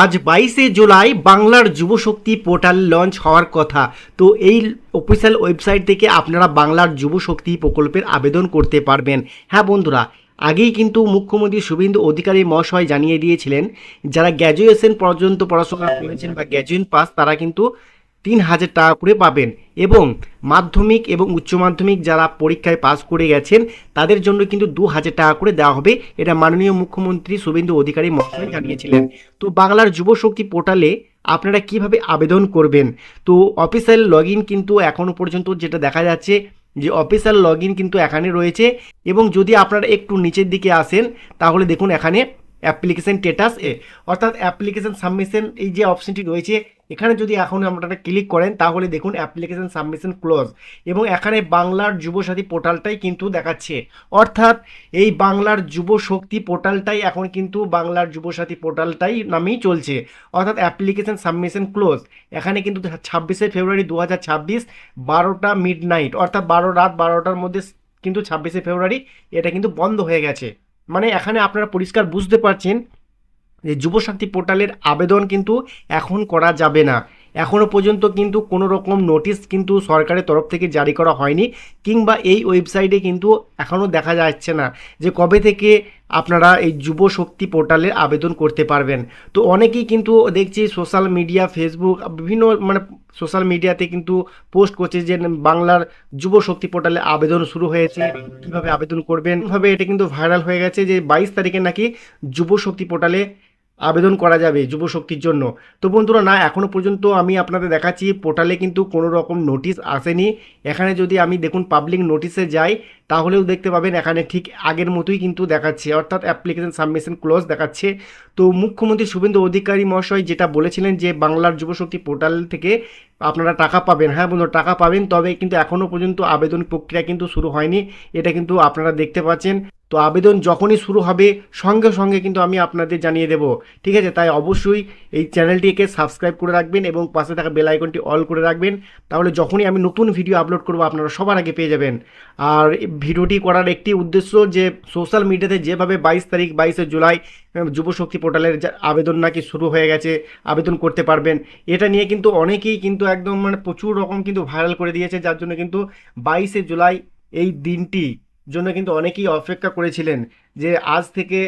আজ 22শে জুলাই বাংলার যুবশক্তি portal launch হওয়ার কথা। তো এই অফিসিয়াল ওয়েবসাইট থেকে আপনারা বাংলার যুবশক্তি প্রকল্পের আবেদন করতে পারবেন। হ্যাঁ বন্ধুরা, আগেই কিন্তু মুখ্যমন্ত্রী শুভেন্দু অধিকারী মহাশয় জানিয়ে দিয়েছিলেন যারা গ্র্যাজুয়েশন পর্যন্ত পড়াশোনা করেছেন বা গ্র্যাজুয়েট পাস তারা কিন্তু 3,000 টাকা করে পাবেন, এবং মাধ্যমিক এবং উচ্চ মাধ্যমিক যারা পরীক্ষায় পাস করে গেছেন তাদের জন্য কিন্তু 2,000 টাকা করে দেওয়া হবে। এটা মাননীয় মুখ্যমন্ত্রী শুভেন্দু অধিকারী মহাশয় জানিয়েছিলেন। তো বাংলার যুবশক্তি পোর্টালে আপনারা কিভাবে আবেদন করবেন, তো অফিসিয়াল লগ ইন কিন্তু এখনও পর্যন্ত যেটা দেখা যাচ্ছে যে অফিসিয়াল লগ ইন কিন্তু এখানে রয়েছে, এবং যদি আপনারা একটু নিচের দিকে আসেন তাহলে দেখুন এখানে অ্যাপ্লিকেশন স্ট্যাটাস অর্থাৎ অ্যাপ্লিকেশন সাবমিশন এই যে অপশনটি রয়েছে এখানে যদি এখন আপনারা ক্লিক করেন তাহলে দেখুন অ্যাপ্লিকেশন সাবমিশন ক্লোজ, এবং এখানে বাংলার যুবসাথী পোর্টালটাই কিন্তু দেখাচ্ছে। অর্থাৎ এই বাংলার যুবশক্তি পোর্টালটাই এখন কিন্তু বাংলার যুবসাথী পোর্টালটাই নামেই চলছে। অর্থাৎ অ্যাপ্লিকেশন সাবমিশন ক্লোজ এখানে কিন্তু 26শে ফেব্রুয়ারি 2026 12টা মিডনাইট অর্থাৎ রাত 12টার মধ্যে কিন্তু 26শে ফেব্রুয়ারি এটা কিন্তু বন্ধ হয়ে গেছে। মানে এখানে আপনারা পরিষ্কার বুঝতে পারছেন যে যুবশক্তি পোর্টালের আবেদন কিন্তু এখন করা যাবে না। এখনও পর্যন্ত কিন্তু কোনো রকম নোটিশ কিন্তু সরকারের তরফ থেকে জারি করা হয়নি, কিংবা এই ওয়েবসাইটে কিন্তু এখনও দেখা যাচ্ছে না যে কবে থেকে আপনারা এই যুবশক্তি পোর্টালে আবেদন করতে পারবেন। তো অনেকেই কিন্তু দেখছি সোশ্যাল মিডিয়া ফেসবুক বিভিন্ন সোশ্যাল মিডিয়াতে কিন্তু পোস্ট করছে যে বাংলার যুবশক্তি পোর্টালে আবেদন শুরু হয়েছে, কীভাবে আবেদন করবেন। ভাবে এটা কিন্তু ভাইরাল হয়ে গেছে যে 22 তারিখে নাকি যুবশক্তি পোর্টালে আবেদন করা যাবে যুবশক্তির জন্য। তো বন্ধুরা, না এখনও পর্যন্ত আমি আপনাদের দেখাচ্ছি পোর্টালে কিন্তু কোনো রকম নোটিশ আসেনি। এখানে যদি আমি দেখুন পাবলিক নোটিশে যাই তাহলেও দেখতে পাবেন এখানে ঠিক আগের মতোই কিন্তু দেখাচ্ছে, অর্থাৎ অ্যাপ্লিকেশন সাবমিশন ক্লোজ দেখাচ্ছে। তো মুখ্যমন্ত্রী শুভেন্দু অধিকারী মহাশয় যেটা বলেছিলেন যে বাংলার যুবশক্তি পোর্টাল থেকে আপনারা টাকা পাবেন, হ্যাঁ বন্ধু টাকা পাবেন, তবে কিন্তু এখনও পর্যন্ত আবেদন প্রক্রিয়া কিন্তু শুরু হয়নি, এটা কিন্তু আপনারা দেখতে পাচ্ছেন। তো আবেদন যখনই শুরু হবে সঙ্গে সঙ্গে কিন্তু আমি আপনাদের জানিয়ে দেব, ঠিক আছে? তাই অবশ্যই এই চ্যানেলটিকে সাবস্ক্রাইব করে রাখবেন এবং পাশে থাকা বেল আইকনটি অল করে রাখবেন, তাহলে যখনই আমি নতুন ভিডিও আপলোড করব আপনারা সবার আগে পেয়ে যাবেন। আর ভিডিওটি করার একটি উদ্দেশ্য যে সোশ্যাল মিডিয়াতে যেভাবে 22শে জুলাই যুবশক্তি পোর্টালের আবেদন নাকি শুরু হয়ে গেছে, আবেদন করতে পারবেন, এটা নিয়ে কিন্তু অনেকেই কিন্তু একদম প্রচুর রকম কিন্তু ভাইরাল করে দিয়েছে, যার জন্য কিন্তু 22শে জুলাই এই দিনটি জন্য কিন্তু অনেকেই অপেক্ষা করেছিলেন যে আজ থেকে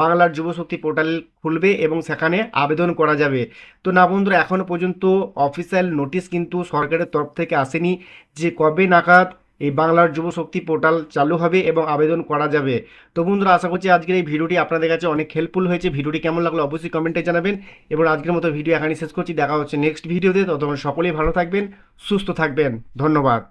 বাংলার যুবশক্তি পোর্টাল খুলবে এবং সেখানে আবেদন করা যাবে। তো না বন্ধুরা, এখনও পর্যন্ত অফিসিয়াল নোটিশ কিন্তু সরকারের তরফ থেকে আসেনি যে কবে নাগাদ এই বাংলার যুবশক্তি পোর্টাল চালু হবে এবং আবেদন করা যাবে। তো বন্ধুরা, আশা করছি আজকের এই ভিডিওটি আপনাদের কাছে অনেক হেল্পফুল হয়েছে। ভিডিওটি কেমন লাগলো অবশ্যই কমেন্টে জানাবেন, এবং আজকের মতো ভিডিও এখানেই শেষ করছি। দেখা হচ্ছে নেক্সট ভিডিওতে। ততক্ষণ সকলেই ভালো থাকবেন, সুস্থ থাকবেন। ধন্যবাদ।